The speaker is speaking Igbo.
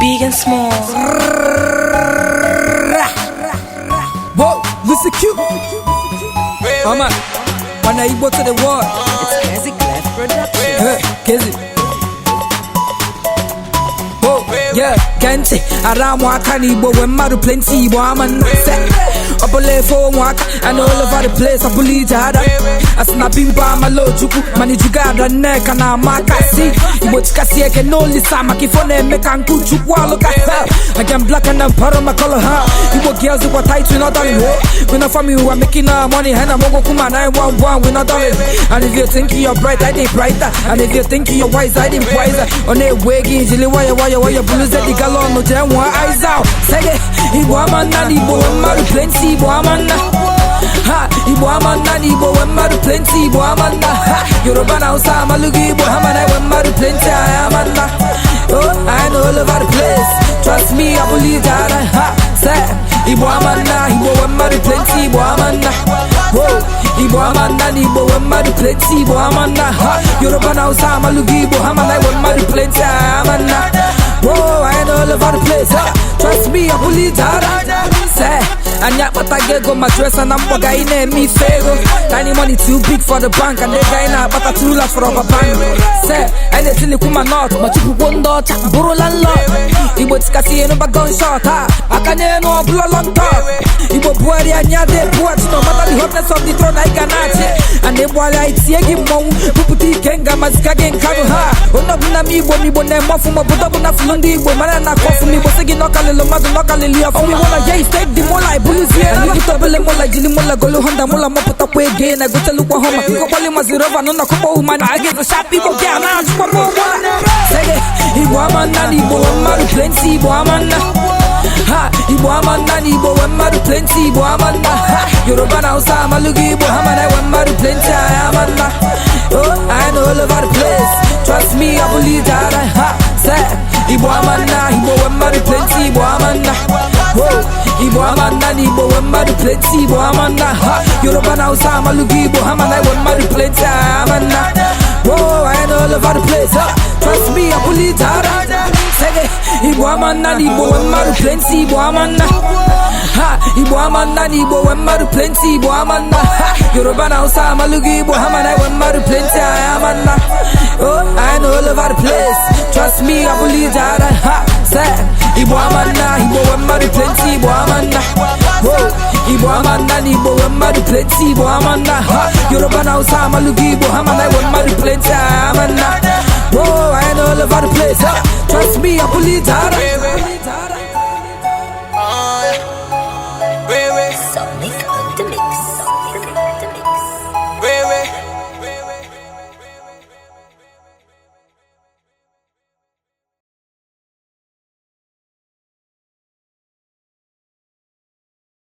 big and small. Whoa, listen cute. Come on, when I Igbo to the world. It's Music Left Production. Hey, Kizzy. Whoa, yeah, Kente. Around Wakani Igbo when Maru plenty Igbo I'm set. Up a left for Waka and all over the place. I believe Jada. I snap in by my low juku. Mani Jugada neck and I'm Makasi. Igbo Chikasi, I can only Samaki for them. Make and cook you look at her. I can black and I'm part of my color. Igbo girls who are tight, we're not done it. We're not from you, we're making our money. And I'm going to come 911, we're not done it. And if you're thinking you're bright, I did brighter. And if you're thinking you're wise, I did wiser. On a waggy, Jilly, why you blues at the galon, no jam, eyes out. Say it, Igbo Amanda, Igbo, Maru plenty, Igbo Amanda. Ha, Igbo Amanda, Igbo, Maru plenty, Igbo Amanda. Ha, Yoruba now, Samalugi, Igbo Amanda, Maru plenty, Amanda. Oh, I know all over the place. Trust me, I believe that. Ha, say, Igbo Amanda, Igbo, Maru plenty, Igbo Amanda. Oh, Igbo Amanda, Igbo, Maru plenty, Igbo Amanda. Ha, Yoruba now, Samalugi, Igbo Amanda, Maru plenty, Amanda. Oh, I know all over the place. Trust me, I believe that. Say, and yet what I get got my dress and I'm in me favor. Tiny money too big for the bank and they guy now, but I too large for our bank. Say, anything you come not, but you won't dodge, burrow and lot. Igbo Chikasi no back gunshot. I can hear no blood long talk. Igbo Buari and Yade Buat, no matter the hotness of the throne, I cannot. And then while I see him, Puputi Kenga Maskagan Kanuha. Oh, no, me, when they're more from a Budabuna Flundi, woman and I call for me, but again, knock a little mother, knock a little. Oh, we want to take the more like bullies here. And you double like Jilimola Golo Honda Mola Mopata again. I go to look home. You go call him as a rover, no, no, couple man. I get the sharp people down. Say it, Igbo Amanda, Igbo, Maru plenty, Igbo Amanda. Ha, Igbo Amanda, Igbo, Maru plenty, Igbo Amanda. Ha, Yoruba now, Samalugi, Igbo Amanda, Maru plenty, Amanda. Oh, I know all over the place. Trust me, I believe that. Ha, say, Igbo Amanda, Igbo, Maru plenty, Igbo Amanda. Oh, Igbo Amanda, Igbo, Maru plenty, Igbo Amanda. Ha, Yoruba now, Samalugi, Igbo Amanda, Maru plenty, Amanda. Oh, I know all over the place. Trust me, I believe that. Say it, Igbo Amanda, Igbo, Maru plenty, Igbo Amanda. Ha, Igbo Amanda, Igbo, Maru plenty, Igbo Amanda. Ha, Yoruba now, Samalugi, Igbo Amanda, Maru plenty, Amanda. Oh, I know all over the place. Trust me, I believe that. Ha, say, Igbo Amanda, Igbo, Maru plenty, Igbo Amanda. Oh, Igbo Amanda, Igbo, Maru plenty, Igbo Amanda. Ha, Yoruba now, Samalugi, Igbo Amanda, Maru plenty, Amanda. Oh, I know all over the place. Trust me, I believe that.